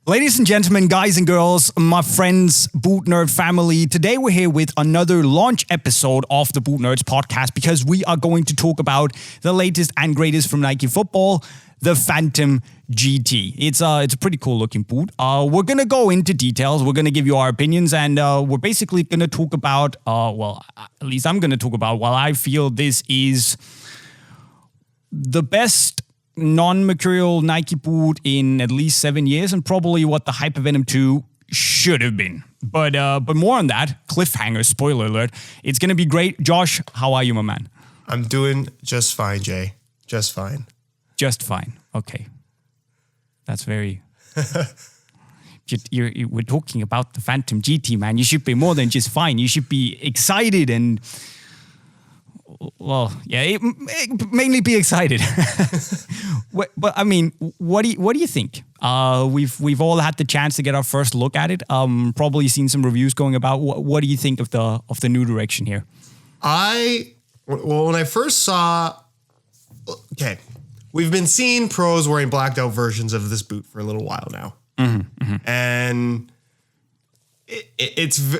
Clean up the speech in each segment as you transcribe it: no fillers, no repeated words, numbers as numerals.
Ladies and gentlemen, guys and girls, my friends, Boot Nerd family, today we're here with another launch episode of the Boot Nerds podcast because we are going to talk about the latest and greatest from Nike football, the Phantom GT. It's a pretty cool looking boot. We're going to go into details. We're going to give you our opinions, and we're basically going to talk about, at least I'm going to talk about why I feel this is the best non-mercurial Nike boot in at least 7 years, and probably what the Hypervenom 2 should have been. But more on that. Cliffhanger, spoiler alert. It's going to be great. Josh, how are you, my man? I'm doing just fine, Jay. Just fine. Just fine. Okay. That's very... we're talking about the Phantom GT, man. You should be more than just fine. You should be excited and... Well, yeah, mainly be excited. But I mean, what do you think? We've all had the chance to get our first look at it. Probably seen some reviews going about. What do you think of the new direction here? When I first saw, we've been seeing pros wearing blacked out versions of this boot for a little while now, and it's.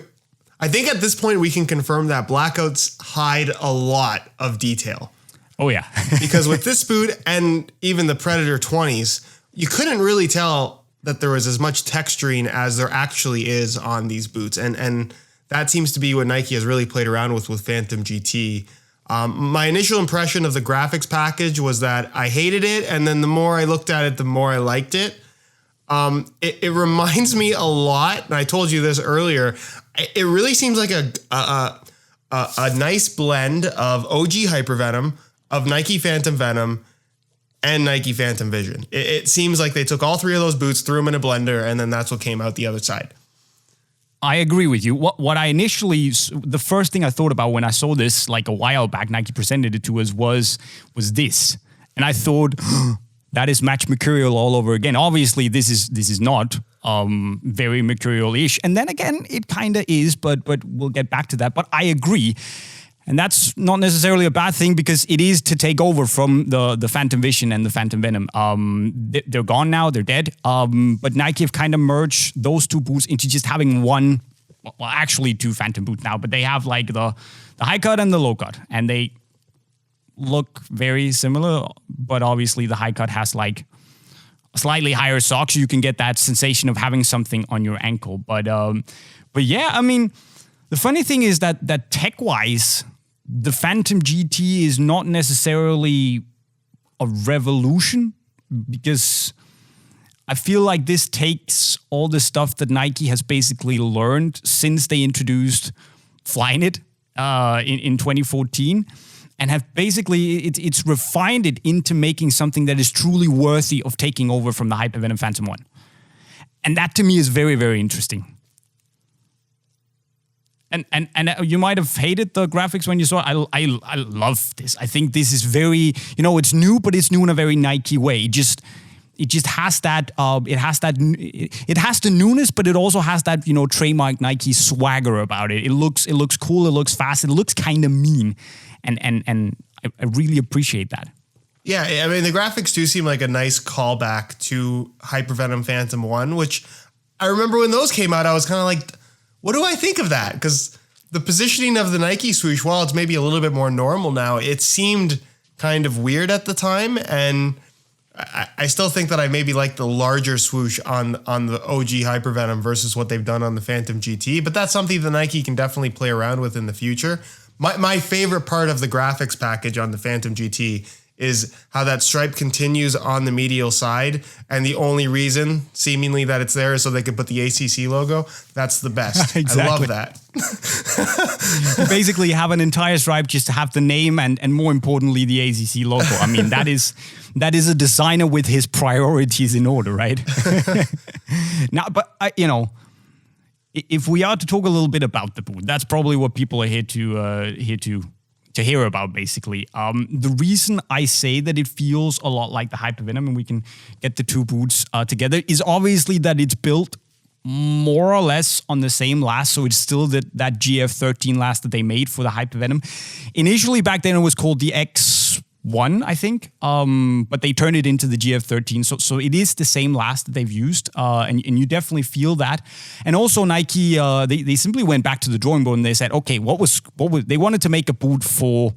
I think at this point we can confirm that blackouts hide a lot of detail. Oh, yeah. Because with this boot and even the Predator 20s, you couldn't really tell that there was as much texturing as there actually is on these boots. And that seems to be what Nike has really played around with Phantom GT. My initial impression of the graphics package was that I hated it. And then the more I looked at it, the more I liked it. It reminds me a lot, and I told you this earlier, it really seems like a nice blend of OG Hypervenom, of Nike Phantom Venom, and Nike Phantom Vision. It seems like they took all three of those boots, threw them in a blender, and then that's what came out the other side. I agree with you. What I initially, the first thing I thought about when I saw this, like a while back, Nike presented it to us, was this. And I thought... That is match mercurial all over again. Obviously, this is not very mercurial-ish. And then again, it kind of is, but we'll get back to that. But I agree. And that's not necessarily a bad thing because it is to take over from the Phantom Vision and the Phantom Venom. They're gone now. They're dead. But Nike have kind of merged those two boots into just having one, well, actually two Phantom boots now. But they have like the high cut and the low cut. And they look very similar, but obviously the high cut has like a slightly higher sock, so you can get that sensation of having something on your ankle. But yeah, I mean, the funny thing is that tech-wise, the Phantom GT is not necessarily a revolution, because I feel like this takes all the stuff that Nike has basically learned since they introduced Flyknit in 2014. And have basically, it's refined it into making something that is truly worthy of taking over from the Hypervenom Phantom 1. And that to me is very, very interesting. And you might have hated the graphics when you saw it. I love this. I think this is very, it's new, but it's new in a very Nike way. It just has that, it has the newness, but it also has that, trademark Nike swagger about it. It looks cool, it looks fast, it looks kind of mean. And I really appreciate that. Yeah, I mean, the graphics do seem like a nice callback to Hypervenom Phantom 1, which I remember when those came out, I was kind of like, what do I think of that? Because the positioning of the Nike swoosh, while it's maybe a little bit more normal now, it seemed kind of weird at the time. And I still think that I maybe like the larger swoosh on the OG Hypervenom versus what they've done on the Phantom GT. But that's something that Nike can definitely play around with in the future. My favorite part of the graphics package on the Phantom GT is how that stripe continues on the medial side, and the only reason, seemingly, that it's there is so they can put the ACC logo. That's the best. Exactly. I love that. You basically have an entire stripe just to have the name and more importantly, the ACC logo. I mean, that is a designer with his priorities in order, right? Now, but if we are to talk a little bit about the boot, that's probably what people are here to hear about, basically. The reason I say that it feels a lot like the Hypervenom, and we can get the two boots together, is obviously that it's built more or less on the same last, so it's still that GF13 last that they made for the Hypervenom. Initially, back then, it was called the X 1, I think, but they turned it into the GF13. So it is the same last that they've used, and you definitely feel that. And also Nike, they simply went back to the drawing board and they said, okay, what was they wanted to make a boot for,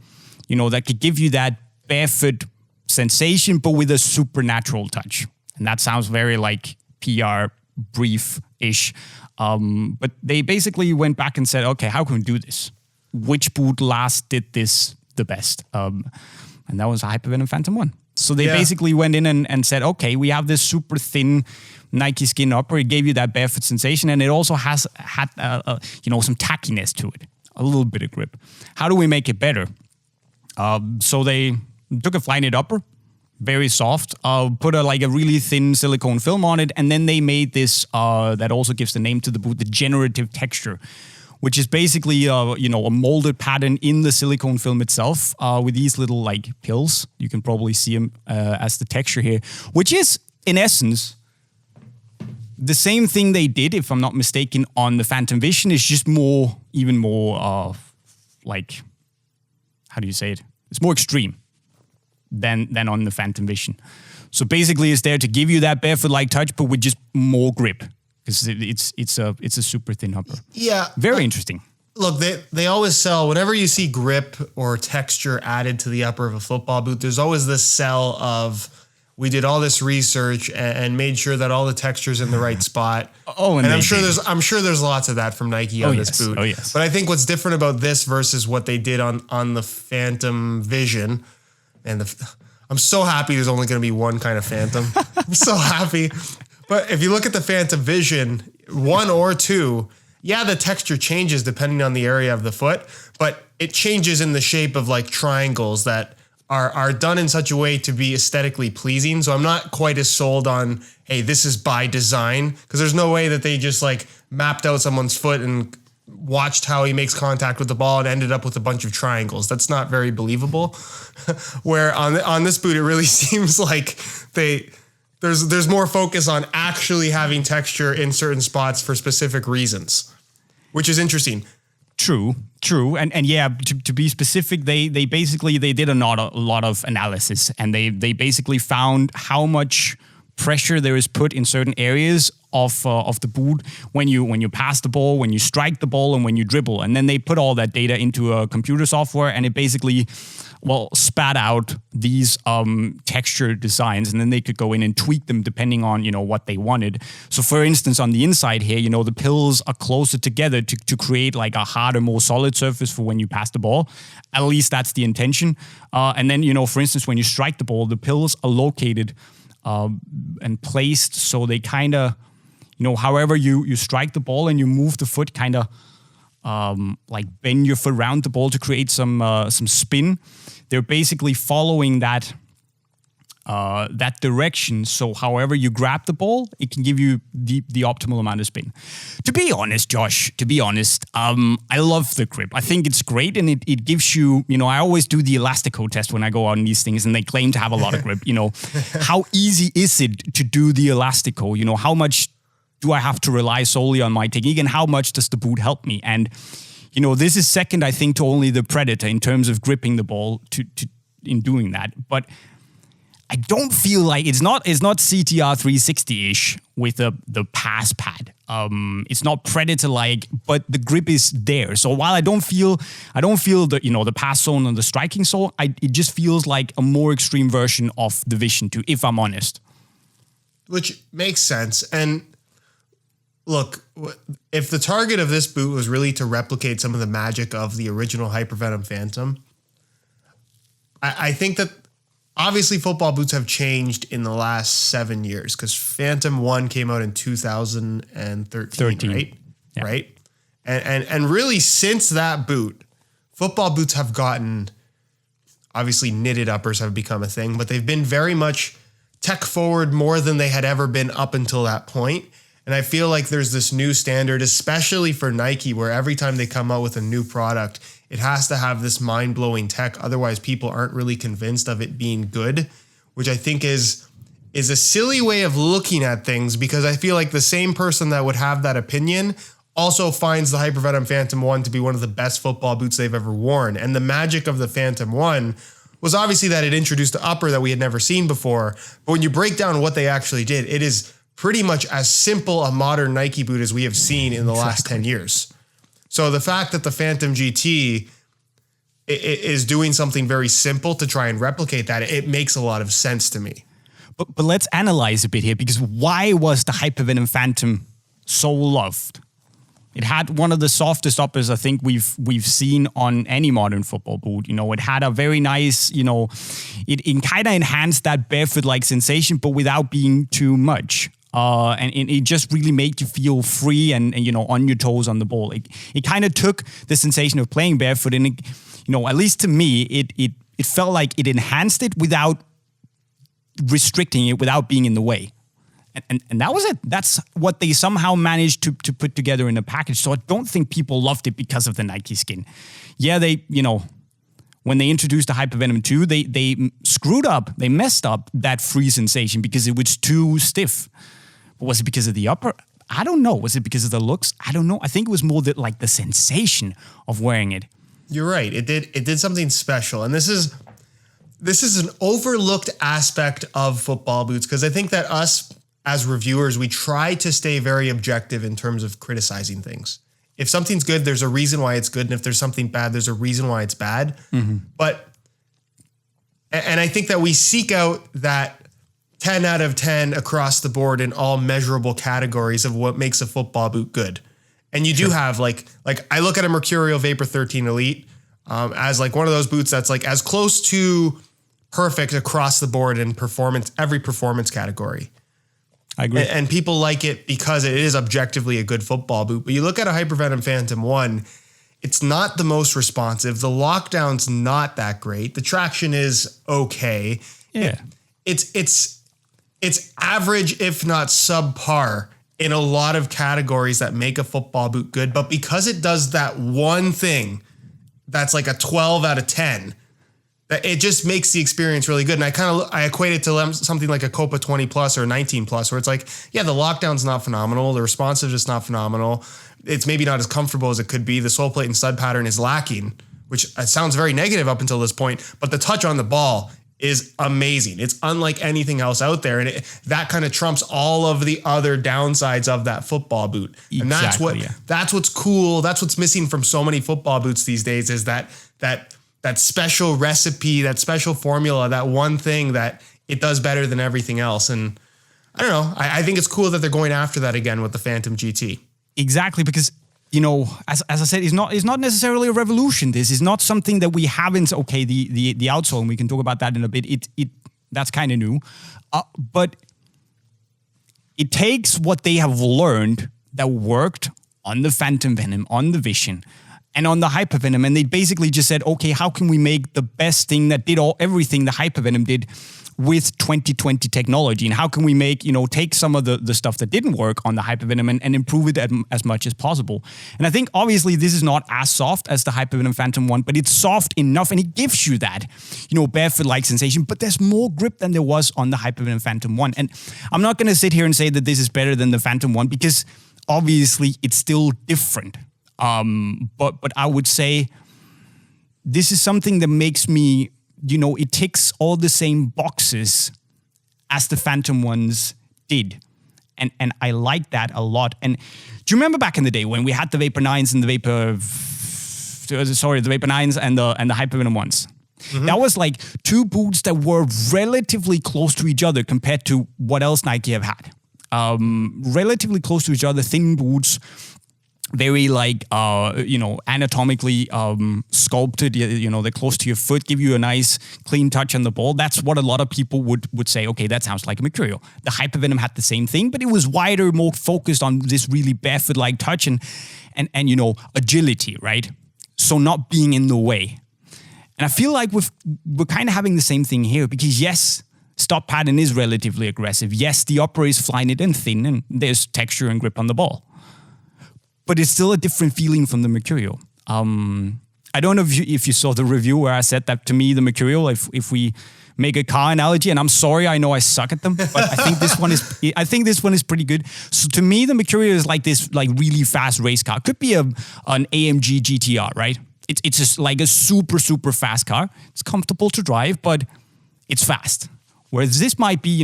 that could give you that barefoot sensation, but with a supernatural touch. And that sounds very like PR brief-ish. But they basically went back and said, okay, how can we do this? Which boot last did this the best? And that was a Hypervenom Phantom 1. So they basically went in and said, okay, we have this super thin Nike skin upper. It gave you that barefoot sensation, and it also had some tackiness to it, a little bit of grip. How do we make it better? So they took a Flyknit upper, very soft, put a really thin silicone film on it, and then they made this, that also gives the name to the boot, the generative texture, which is basically, a molded pattern in the silicone film itself with these little pills. You can probably see them as the texture here, which is, in essence, the same thing they did, if I'm not mistaken, on the Phantom Vision. Is just even more, how do you say it? It's more extreme than on the Phantom Vision. So basically, it's there to give you that barefoot-like touch, but with just more grip. Because it's a super thin upper. Yeah. Very interesting. Look, they always sell, whenever you see grip or texture added to the upper of a football boot, there's always this sell of, we did all this research and made sure that all the texture's in the right spot. And I'm sure there's lots of that from Nike on this boot. Oh, yes. But I think what's different about this versus what they did on the Phantom Vision, and I'm so happy there's only going to be one kind of Phantom. I'm so happy. But if you look at the Phantom Vision, 1 or 2, the texture changes depending on the area of the foot, but it changes in the shape of triangles that are done in such a way to be aesthetically pleasing. So I'm not quite as sold on, hey, this is by design, because there's no way that they just mapped out someone's foot and watched how he makes contact with the ball and ended up with a bunch of triangles. That's not very believable. Where on this boot, it really seems like there's more focus on actually having texture in certain spots for specific reasons, which is interesting. True. And to be specific, they basically did a lot of analysis, and they basically found how much pressure there is put in certain areas of the boot when you pass the ball, when you strike the ball, and when you dribble. And then they put all that data into a computer software, and it basically spat out these texture designs, and then they could go in and tweak them depending on what they wanted. So for instance, on the inside here, the pills are closer together to create a harder, more solid surface for when you pass the ball. At least that's the intention. And then for instance, when you strike the ball, the pills are located and placed so they kind of, however you strike the ball and you move the foot, kind of bend your foot around the ball to create some spin. They're basically following that direction. So however you grab the ball, it can give you the optimal amount of spin. To be honest, Josh, I love the grip. I think it's great, and it gives you, I always do the elastico test when I go on these things, and they claim to have a lot of grip. How easy is it to do the elastico? How much do I have to rely solely on my technique, and how much does the boot help me? And this is second, I think, to only the Predator in terms of gripping the ball in doing that. But I don't feel like it's not CTR 360-ish with the pass pad. It's not Predator-like, but the grip is there. So while I don't feel the the pass zone and the striking zone, it just feels like a more extreme version of the Vision 2, if I'm honest. Which makes sense. And look, if the target of this boot was really to replicate some of the magic of the original Hypervenom Phantom, I think that obviously football boots have changed in the last 7 years, because Phantom 1 came out in 2013, right? Yeah. Right? And really since that boot, football boots have gotten, obviously knitted uppers have become a thing, but they've been very much tech forward more than they had ever been up until that point. And I feel like there's this new standard, especially for Nike, where every time they come out with a new product, it has to have this mind-blowing tech. Otherwise, people aren't really convinced of it being good, which I think is a silly way of looking at things, because I feel like the same person that would have that opinion also finds the Hypervenom Phantom 1 to be one of the best football boots they've ever worn. And the magic of the Phantom 1 was obviously that it introduced the upper that we had never seen before. But when you break down what they actually did, it is pretty much as simple a modern Nike boot as we have seen in the last 10 years. So the fact that the Phantom GT is doing something very simple to try and replicate that, it makes a lot of sense to me. But let's analyze a bit here, because why was the Hypervenom Phantom so loved? It had one of the softest uppers I think we've seen on any modern football boot. You know, it had a very nice, you know, it kind of enhanced that barefoot-like sensation, but without being too much. And it just really made you feel free and you know, on your toes on the ball. It kind of took the sensation of playing barefoot, and it, you know, at least to me, it felt like it enhanced it without restricting it, without being in the way. And that was it. That's what they somehow managed to put together in a package. So I don't think people loved it because of the Nike skin. Yeah, they, you know, when they introduced the Hypervenom 2, they screwed up, they messed up that free sensation because it was too stiff. But was it because of the upper? I don't know. Was it because of the looks? I don't know. I think it was more that, like, the sensation of wearing it. You're right. It did something special. And this is an overlooked aspect of football boots, because I think that us as reviewers, we try to stay very objective in terms of criticizing things. If something's good, there's a reason why it's good. And if there's something bad, there's a reason why it's bad. Mm-hmm. And I think that we seek out that 10 out of 10 across the board in all measurable categories of what makes a football boot good. And you do have like I look at a Mercurial Vapor 13 Elite as like one of those boots that's like as close to perfect across the board in performance, every performance category. I agree. And people like it because it is objectively a good football boot. But you look at a Hypervenom Phantom 1, it's not the most responsive. The lockdown's not that great. The traction is okay. Yeah. It's average, if not subpar, in a lot of categories that make a football boot good. But because it does that one thing that's like a 12 out of 10, that it just makes the experience really good. And I equate it to something like a Copa 20 Plus or 19 Plus, where it's like, yeah, the lockdown's not phenomenal. The responsiveness is not phenomenal. It's maybe not as comfortable as it could be. The sole plate and stud pattern is lacking, which sounds very negative up until this point. But the touch on the ball is amazing. It's unlike anything else out there. And that kind of trumps all of the other downsides of that football boot. Exactly, and that's what's cool. That's what's missing from so many football boots these days, is that special recipe, that special formula, that one thing that it does better than everything else. And I don't know. I think it's cool that they're going after that again with the Phantom GT. Exactly, because, you know, as I said, it's not necessarily a revolution. This is not something that we haven't. Okay, the outsole, and we can talk about that in a bit. That's kind of new, but it takes what they have learned that worked on the Phantom Venom, on the Vision, and on the Hypervenom, and they basically just said, okay, how can we make the best thing that did everything the Hypervenom did with 2020 technology? And how can we make, you know, take some of the stuff that didn't work on the Hypervenom and improve it as much as possible? And I think obviously this is not as soft as the Hypervenom Phantom 1, but it's soft enough and it gives you that, you know, barefoot-like sensation, but there's more grip than there was on the Hypervenom Phantom 1. And I'm not going to sit here and say that this is better than the Phantom 1, because obviously it's still different. But I would say this is something that makes me, you know, it ticks all the same boxes as the Phantom ones did. And I like that a lot. And do you remember back in the day when we had the Vapor 9s and the Vapor 9s and the Hypervenom ones? Mm-hmm. That was like two boots that were relatively close to each other compared to what else Nike have had. Relatively close to each other, thin boots, very like, you know, anatomically sculpted, you know, they're close to your foot, give you a nice clean touch on the ball. That's what a lot of people would say, okay, that sounds like a Mercurial. The Hypervenom had the same thing, but it was wider, more focused on this really barefoot-like touch and you know, agility, right? So not being in the way. And I feel like we're kind of having the same thing here, because yes, stop pattern is relatively aggressive. Yes, the upper is flying it and thin, and there's texture and grip on the ball. But it's still a different feeling from the Mercurial. I don't know if you saw the review where I said that to me, the Mercurial, if we make a car analogy, and I'm sorry, I know I suck at them, but I think this one is pretty good. So to me, the Mercurial is like this like really fast race car. Could be an AMG GTR, right? It's just like a super, super fast car. It's comfortable to drive, but it's fast. Whereas this might be,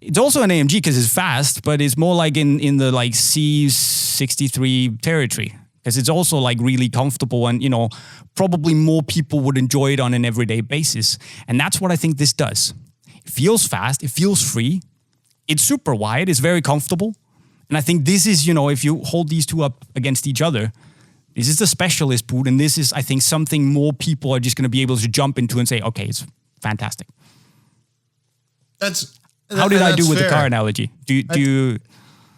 it's also an AMG because it's fast, but it's more like in the like C63 territory. Because it's also like really comfortable and, probably more people would enjoy it on an everyday basis. And that's what I think this does. It feels fast. It feels free. It's super wide. It's very comfortable. And I think this is, if you hold these two up against each other, this is the specialist boot. And this is, I think, something more people are just going to be able to jump into and say, okay, it's fantastic. How did I do with the car analogy? Do you?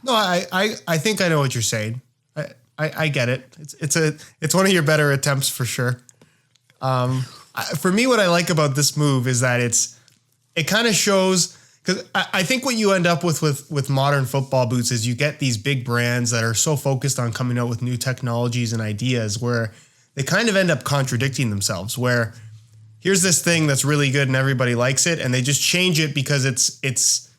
No, I think I know what you're saying. I get it. It's one of your better attempts for sure. For me, what I like about this move is that it kind of shows, because I think what you end up with modern football boots is you get these big brands that are so focused on coming out with new technologies and ideas where they kind of end up contradicting themselves, where here's this thing that's really good and everybody likes it, and they just change it because it's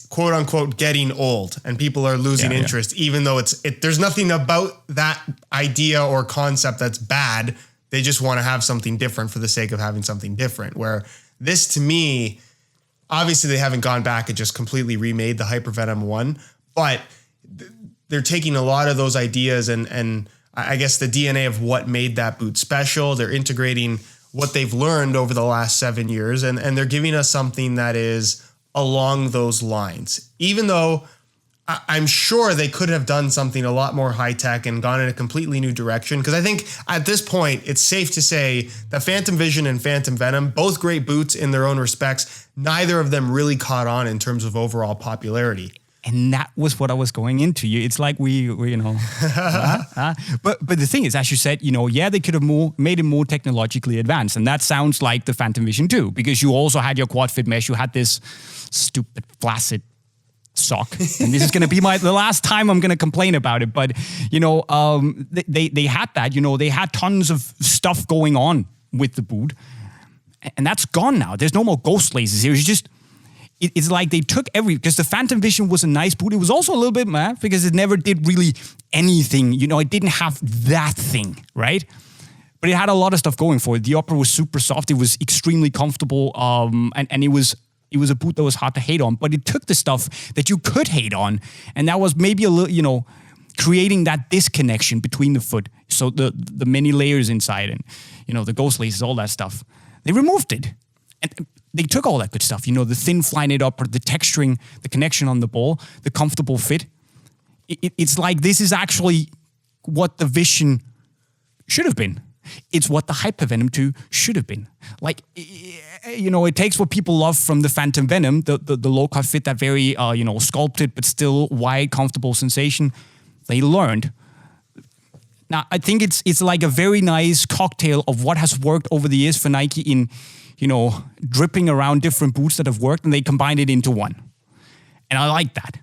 quote unquote getting old and people are losing interest, even though there's nothing about that idea or concept that's bad. They just want to have something different for the sake of having something different. Where this, to me, obviously they haven't gone back and just completely remade the Hypervenom 1, but they're taking a lot of those ideas and I guess the DNA of what made that boot special. They're integrating what they've learned over the last 7 years, and they're giving us something that is along those lines, even though I'm sure they could have done something a lot more high tech and gone in a completely new direction. Because I think at this point, it's safe to say that Phantom Vision and Phantom Venom, both great boots in their own respects, neither of them really caught on in terms of overall popularity. And that was what I was going into. It's like we But the thing is, as you said, they could have made it more technologically advanced. And that sounds like the Phantom Vision 2, because you also had your quad fit mesh. You had this stupid flaccid sock. And this is going to be the last time I'm going to complain about it. But, they had that. They had tons of stuff going on with the boot. And that's gone now. There's no more ghost laces here. It's like they took because the Phantom Vision was a nice boot. It was also a little bit mad because it never did really anything. It didn't have that thing, right? But it had a lot of stuff going for it. The upper was super soft. It was extremely comfortable. And it was a boot that was hard to hate on. But it took the stuff that you could hate on. And that was maybe a little, creating that disconnection between the foot. So the many layers inside and, the ghost laces, all that stuff. They removed it. And they took all that good stuff, the thin fly knit upper, the texturing, the connection on the ball, the comfortable fit. It's like this is actually what the Vision should have been. It's what the Hypervenom 2 should have been. Like, it takes what people love from the Phantom Venom, the low cut fit, that very, sculpted but still wide, comfortable sensation. They learned. Now, I think it's like a very nice cocktail of what has worked over the years for Nike in, dripping around different boots that have worked, and they combined it into one. And I like that.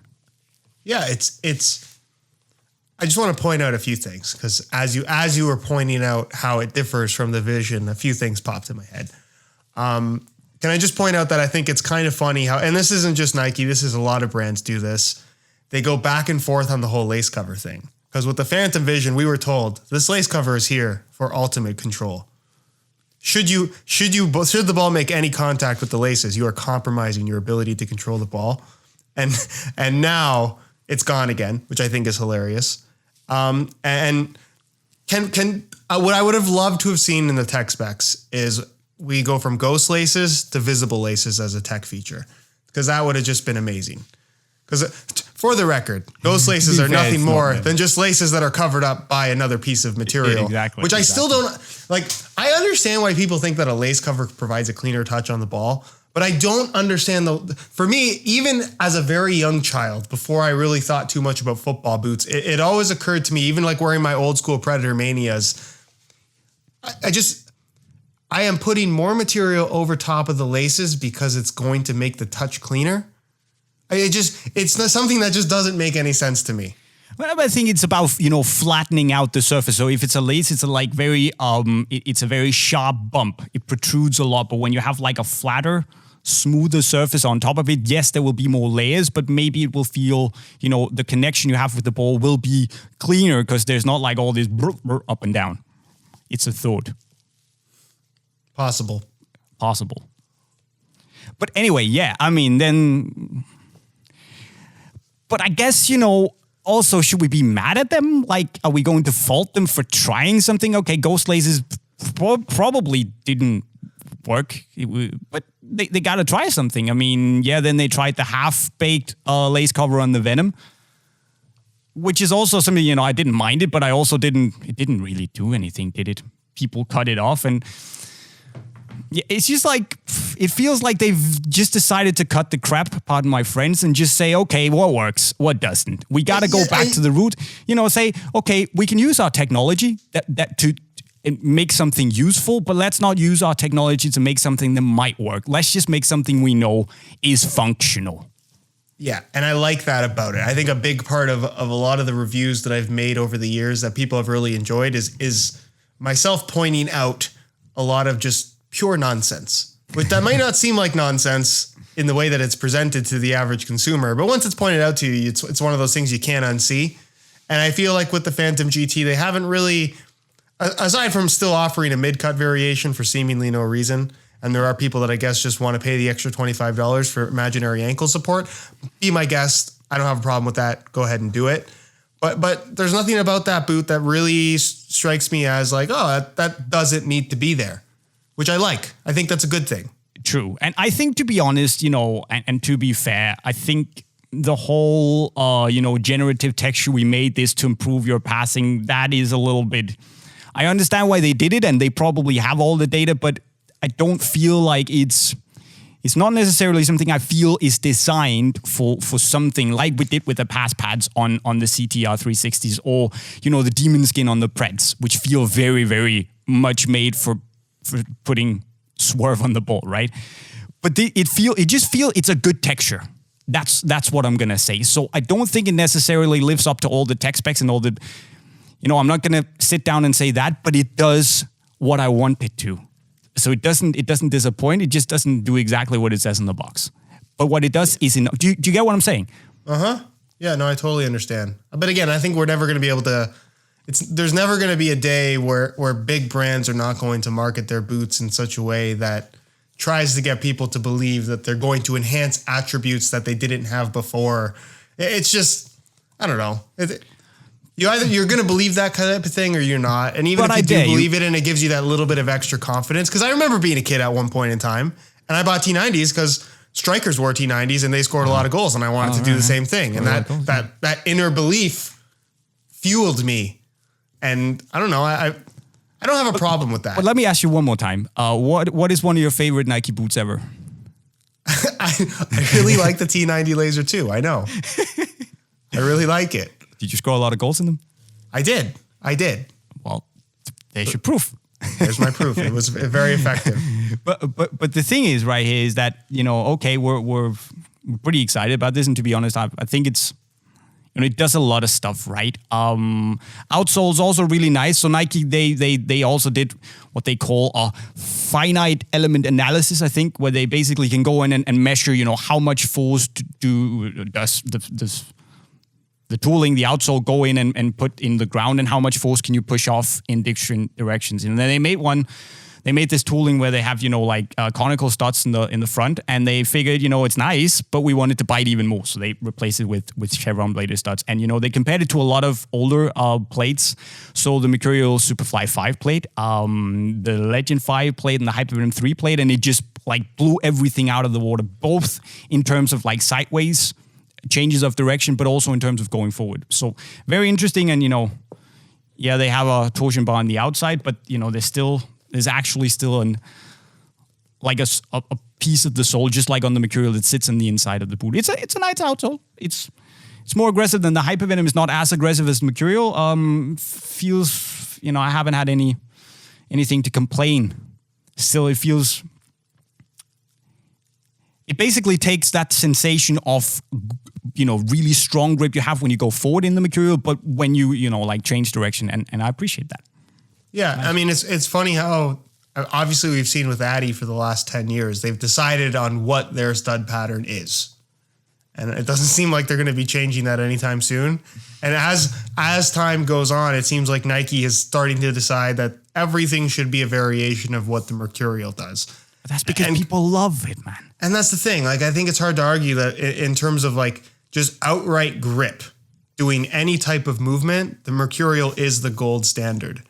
Yeah, it's. I just want to point out a few things, because as you were pointing out how it differs from the Vision, a few things popped in my head. Can I just point out that I think it's kind of funny how, and this isn't just Nike, this is a lot of brands do this. They go back and forth on the whole lace cover thing. Because with the Phantom Vision, we were told this lace cover is here for ultimate control. Should the ball make any contact with the laces, you are compromising your ability to control the ball. And now it's gone again, which I think is hilarious. And what I would have loved to have seen in the tech specs is we go from ghost laces to visible laces as a tech feature, because that would have just been amazing. Because for the record, ghost laces are nothing more than just laces that are covered up by another piece of material. Exactly. Which I still don't like. I understand why people think that a lace cover provides a cleaner touch on the ball, but I don't understand for me, even as a very young child, before I really thought too much about football boots, it always occurred to me, even like wearing my old school Predator Manias, I am putting more material over top of the laces because it's going to make the touch cleaner. It's not something that just doesn't make any sense to me. Well, I think it's about, flattening out the surface. So if it's a lace, it's it's a very sharp bump. It protrudes a lot. But when you have like a flatter, smoother surface on top of it, yes, there will be more layers, but maybe it will feel, the connection you have with the ball will be cleaner because there's not like all this up and down. It's a thought. Possible. But anyway, yeah, I mean, then... But I guess, also, should we be mad at them? Like, are we going to fault them for trying something? Okay, ghost lasers probably didn't work, but they got to try something. I mean, yeah, then they tried the half-baked lace cover on the Venom, which is also something, I didn't mind it, but it didn't really do anything, did it? People cut it off, and yeah, it's just like, it feels like they've just decided to cut the crap, pardon my friends, and just say, okay, what works, what doesn't? We got to go back to the root, say, okay, we can use our technology that to make something useful, but let's not use our technology to make something that might work. Let's just make something we know is functional. Yeah, and I like that about it. I think a big part of a lot of the reviews that I've made over the years that people have really enjoyed is myself pointing out a lot of just pure nonsense, which that might not seem like nonsense in the way that it's presented to the average consumer, but once it's pointed out to you, it's one of those things you can't unsee. And I feel like with the Phantom GT, they haven't really, aside from still offering a mid-cut variation for seemingly no reason, and there are people that I guess just want to pay the extra $25 for imaginary ankle support, be my guest. I don't have a problem with that. Go ahead and do it. But there's nothing about that boot that really strikes me as like, oh, that doesn't need to be there, which I like. I think that's a good thing. True. And I think, to be honest, and to be fair, I think the whole, generative texture, we made this to improve your passing, that is a little bit, I understand why they did it, and they probably have all the data, but I don't feel like it's not necessarily something I feel is designed for something like we did with the pass pads on the CTR 360s, or, the demon skin on the Preds, which feel very, very much made for putting swerve on the ball, right? But it's a good texture. That's what I'm gonna say. So I don't think it necessarily lives up to all the tech specs and all the, I'm not gonna sit down and say that, but it does what I want it to. So it doesn't disappoint. It just doesn't do exactly what it says in the box. But what it does is enough. Do you get what I'm saying? Yeah, no, I totally understand. But again, I think we're never gonna be able to. There's never going to be a day where big brands are not going to market their boots in such a way that tries to get people to believe that they're going to enhance attributes that they didn't have before. It's just, I don't know. You're going to believe that kind of thing or you're not. And even if you do believe it and it gives you that little bit of extra confidence, because I remember being a kid at one point in time and I bought T90s because strikers wore T90s and they scored a lot of goals and I wanted to do the same thing. And that inner belief fueled me. And I don't know, I don't have a problem with that. But let me ask you one more time. What is one of your favorite Nike boots ever? I really like the T90 Laser too. I know. I really like it. Did you score a lot of goals in them? I did. Well, there's your proof. There's my proof. It was very effective. But the thing is, right here is that, okay, we're pretty excited about this. And to be honest, I think it's, it does a lot of stuff, right? Outsole is also really nice. So Nike, they also did what they call a finite element analysis, I think, where they basically can go in and measure, how much force does the tooling, the outsole, go in and put in the ground, and how much force can you push off in different directions. And then they made this tooling where they have, conical studs in the front, and they figured, it's nice, but we wanted to bite even more. So they replaced it with chevron bladed studs. And, they compared it to a lot of older plates. So the Mercurial Superfly 5 plate, the Legend 5 plate, and the Hypervenom 3 plate, and it just blew everything out of the water, both in terms of sideways changes of direction, but also in terms of going forward. So very interesting. And, yeah, they have a torsion bar on the outside, but, there's actually still a piece of the sole, just like on the Mercurial, that sits on the inside of the boot. It's a nice outsole. It's more aggressive than the Hypervenom. It's not as aggressive as the Mercurial. Feels, I haven't had anything to complain. Still, it basically takes that sensation of, really strong grip you have when you go forward in the Mercurial, but when you, change direction, and I appreciate that. Yeah, I mean, it's funny how, obviously we've seen with Addy for the last 10 years, they've decided on what their stud pattern is. And it doesn't seem like they're going to be changing that anytime soon. And as time goes on, it seems like Nike is starting to decide that everything should be a variation of what the Mercurial does. But that's because people love it, man. And that's the thing. Like, I think it's hard to argue that in terms of like just outright grip, doing any type of movement, the Mercurial is the gold standard.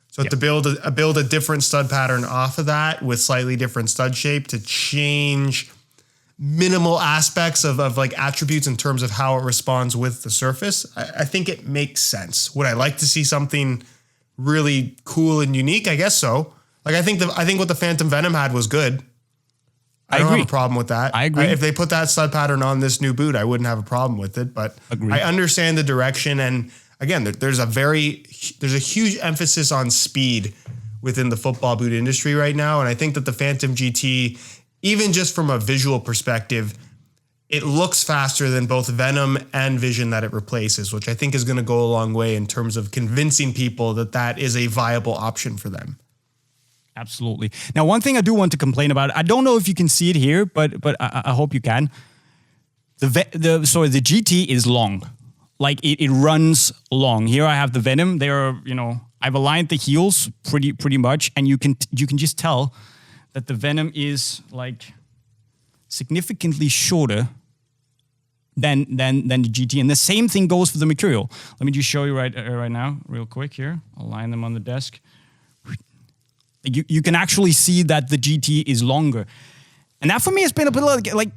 So to build a different stud pattern off of that with slightly different stud shape to change minimal aspects of like attributes in terms of how it responds with the surface, I think it makes sense. Would I like to see something really cool and unique? I guess so. Like, I think what the Phantom Venom had was good. I don't have a problem with that. I agree. If they put that stud pattern on this new boot, I wouldn't have a problem with it. But I understand the direction. And again, there's a huge emphasis on speed within the football boot industry right now. And I think that the Phantom GT, even just from a visual perspective, it looks faster than both Venom and Vision that it replaces, which I think is going to go a long way in terms of convincing people that that is a viable option for them. Absolutely. Now, one thing I do want to complain about, I don't know if you can see it here, but I hope you can. The GT is long. Like, it runs long. Here I have the Venom. I've aligned the heels pretty much, and you can just tell that the Venom is like significantly shorter than the GT, and the same thing goes for the Mercurial. Let me just show you right now, real quick here. I'll line them on the desk. You can actually see that the GT is longer, and that for me has been a bit like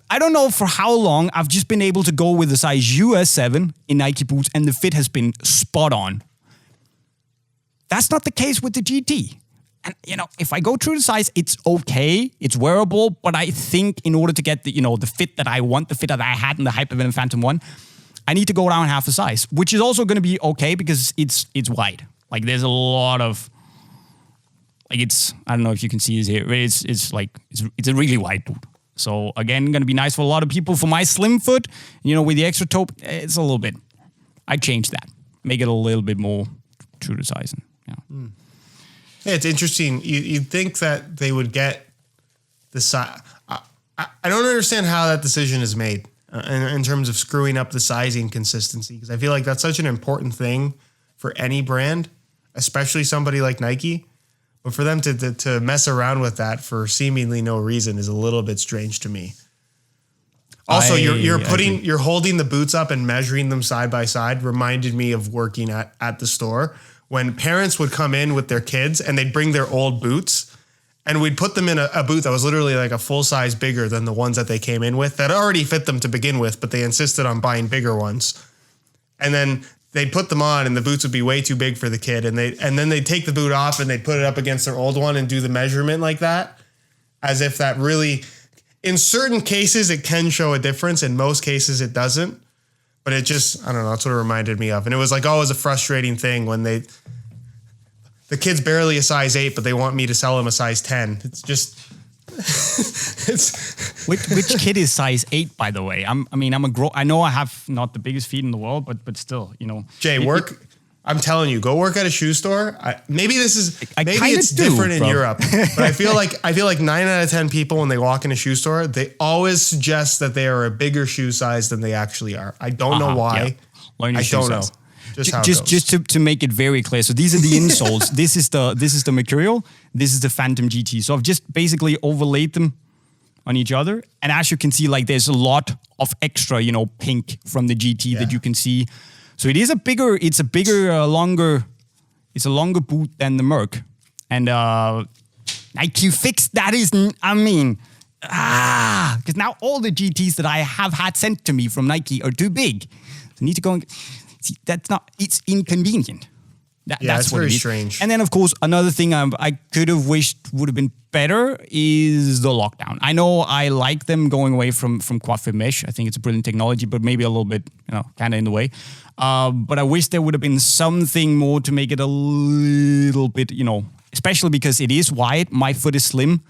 I don't know for how long I've just been able to go with the size US 7 in Nike boots, and the fit has been spot on. That's not the case with the GT. And, if I go through the size, it's okay, it's wearable, but I think in order to get the fit that I want, the fit that I had in the Hypervenom Phantom 1, I need to go down half the size, which is also going to be okay because it's wide. Like, there's a lot of, like, I don't know if you can see this here, it's a really wide boot. So again, going to be nice for a lot of people. For my slim foot, with the extra toe, it's a little bit, I changed that, make it a little bit more true to size. And, Yeah, it's interesting. You'd think that they would get the size. I don't understand how that decision is made in terms of screwing up the sizing consistency, because I feel like that's such an important thing for any brand, especially somebody like Nike. But for them to mess around with that for seemingly no reason is a little bit strange to me. Also, you're holding the boots up and measuring them side by side reminded me of working at the store when parents would come in with their kids and they'd bring their old boots and we'd put them in a boot that was literally like a full size bigger than the ones that they came in with that already fit them to begin with, but they insisted on buying bigger ones. And then they'd put them on and the boots would be way too big for the kid. And then they'd take the boot off and they'd put it up against their old one and do the measurement like that, as if that really, in certain cases, it can show a difference. In most cases, it doesn't. But it just, I don't know, that's what it reminded me of. And it was like always a frustrating thing when the kid's barely a size 8, but they want me to sell him a size 10. It's just, Which kid is size 8, by the way? I know I have not the biggest feet in the world, but still, Jay, I'm telling you, go work at a shoe store. Maybe it's different in Europe, but I feel like 9 out of 10 people when they walk in a shoe store, they always suggest that they are a bigger shoe size than they actually are. I don't know why. Yeah. I don't know. Just to make it very clear. So these are the insoles. This is the Mercurial. This is the Phantom GT. So I've just basically overlaid them on each other. And as you can see, like there's a lot of extra, pink from the GT that you can see. So it's a longer boot than the Merc. And Nike fixed that because now all the GTs that I have had sent to me from Nike are too big. So I need to go and see, it's inconvenient. That's very strange. And then, of course, another thing I could have wished would have been better is the lockdown. I know I like them going away from quad fit mesh. I think it's a brilliant technology, but maybe a little bit, kind of in the way. But I wish there would have been something more to make it a little bit, especially because it is wide. My foot is slim.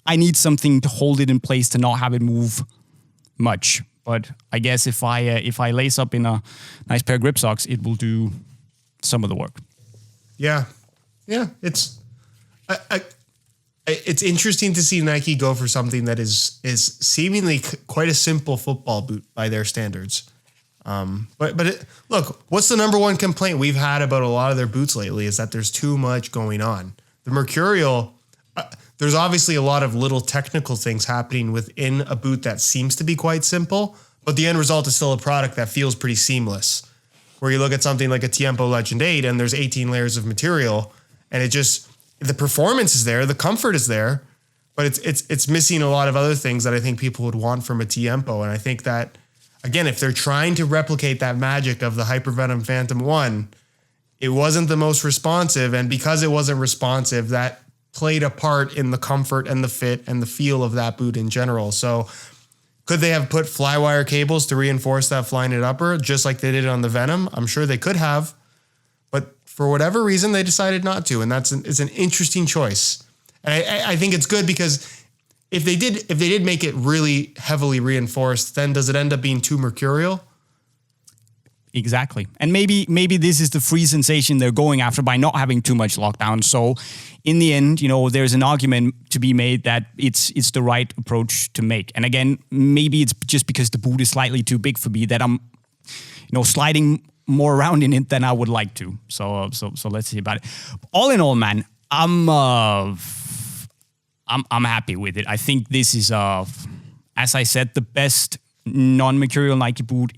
I need something to hold it in place to not have it move much. But I guess if I lace up in a nice pair of grip socks, it will do some of the work. Yeah. It's It's interesting to see Nike go for something that is seemingly quite a simple football boot by their standards. Look, what's the number one complaint we've had about a lot of their boots lately is that there's too much going on. The Mercurial, there's obviously a lot of little technical things happening within a boot that seems to be quite simple, but the end result is still a product that feels pretty seamless. Where you look at something like a Tiempo Legend 8 and there's 18 layers of material, and the performance is there, the comfort is there, but it's missing a lot of other things that I think people would want from a Tiempo. And I think that, again, if they're trying to replicate that magic of the Hypervenom Phantom 1, it wasn't the most responsive. And because it wasn't responsive, that played a part in the comfort and the fit and the feel of that boot in general. So could they have put flywire cables to reinforce that Flyknit upper, just like they did on the Venom? I'm sure they could have. But for whatever reason, they decided not to. And it's an interesting choice. And I think it's good because if they did make it really heavily reinforced, then does it end up being too mercurial? Exactly. And maybe this is the free sensation they're going after by not having too much lockdown. So in the end, there's an argument to be made that it's the right approach to make. And again, maybe it's just because the boot is slightly too big for me that I'm, sliding more around in it than I would like to. So let's see about it. All in all, man, I'm happy with it. I think this is, as I said, the best non-mercurial Nike boot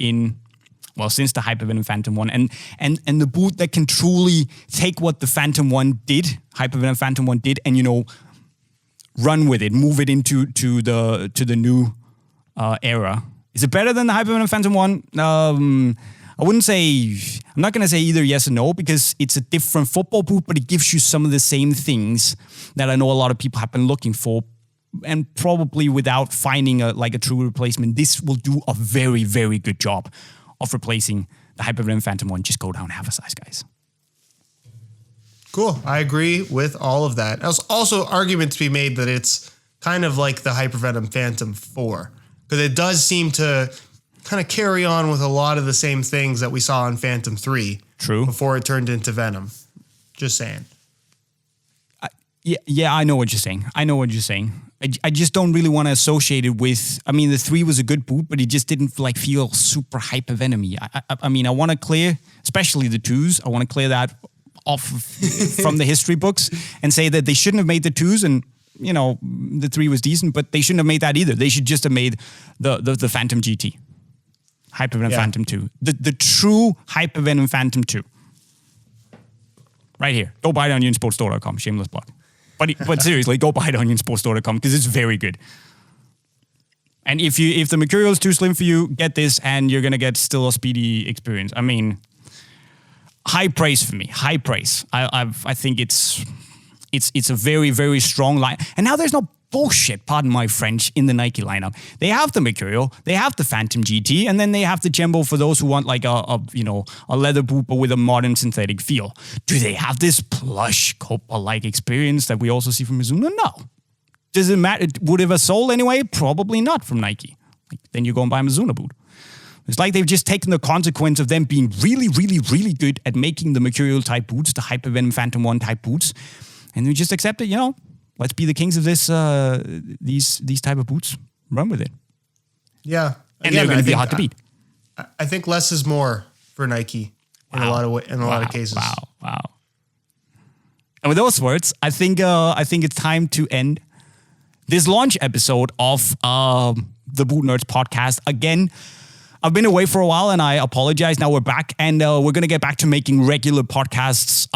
since the Hypervenom Phantom 1, and the boot that can truly take what the Phantom 1 did, Hypervenom Phantom 1 did, and run with it, move it into the new era. Is it better than the Hypervenom Phantom 1? I wouldn't say. I'm not gonna say either yes or no because it's a different football boot, but it gives you some of the same things that I know a lot of people have been looking for. And probably without finding a true replacement, this will do a very, very good job of replacing the Hypervenom Phantom 1. Just go down half a size, guys. Cool. I agree with all of that. There's also argument to be made that it's kind of like the Hypervenom Phantom 4, because it does seem to kind of carry on with a lot of the same things that we saw in Phantom 3. True. Before it turned into Venom. Just saying. Yeah, I know what you're saying. I just don't really want to associate it with. I mean, the 3 was a good boot, but it just didn't feel super Hypervenom-y. I want to clear, especially the 2s. I want to clear that off from the history books and say that they shouldn't have made the 2s, and the 3 was decent, but they shouldn't have made that either. They should just have made the Phantom GT, Hypervenom Phantom 2, the true Hypervenom Phantom 2. Right here. Go buy it on unisportstore.com. Shameless plug. But seriously, go buy it on unisportstore.com because it's very good. And if the material is too slim for you, get this and you're gonna get still a speedy experience. I mean, high praise for me. High praise. I think it's a very, very strong line. And now there's no bullshit, pardon my French, in the Nike lineup. They have the Mercurial, they have the Phantom GT, and then they have the Jumbo for those who want a leather boot but with a modern synthetic feel. Do they have this plush Copa-like experience that we also see from Mizuno? No. Does it matter? Would it have sold anyway? Probably not from Nike. Then you go and buy a Mizuno boot. It's like they've just taken the consequence of them being really, really, really good at making the Mercurial type boots, the Hypervenom Phantom 1 type boots, and we just accept it, let's be the kings of these type of boots. Run with it. Yeah. And they're going to be hard to beat. I think less is more for Nike in a lot of cases. Wow. And with those words, I think it's time to end this launch episode of the Boot Nerds podcast. Again, I've been away for a while and I apologize. Now we're back and we're going to get back to making regular podcasts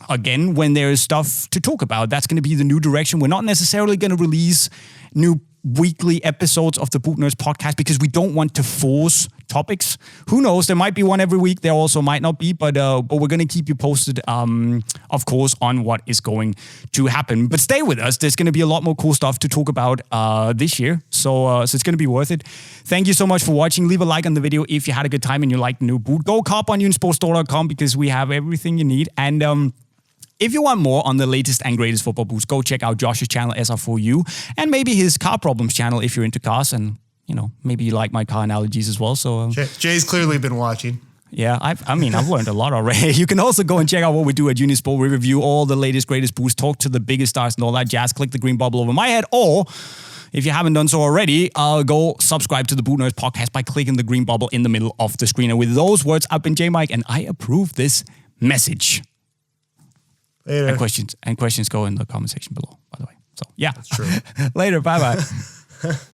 again when there is stuff to talk about. That's going to be the new direction. We're not necessarily going to release new weekly episodes of the Boot Nerds podcast because we don't want to force topics. Who knows? There might be one every week. There also might not be, but we're going to keep you posted, of course, on what is going to happen. But stay with us. There's going to be a lot more cool stuff to talk about this year. So it's going to be worth it. Thank you so much for watching. Leave a like on the video if you had a good time and you liked the new boot. Go cop on unisportstore.com because we have everything you need. And if you want more on the latest and greatest football boots, go check out Josh's channel, SR4U, and maybe his car problems channel if you're into cars and, maybe you like my car analogies as well. So Jay's clearly been watching. Yeah, I've learned a lot already. You can also go and check out what we do at Unisport. We review all the latest, greatest boosts, talk to the biggest stars and all that jazz. Click the green bubble over my head, or if you haven't done so already, go subscribe to the Boot Nerds podcast by clicking the green bubble in the middle of the screen. And with those words, I've been JayMike, and I approve this message. Later. And questions go in the comment section below, by the way. So yeah, that's true. Later, bye.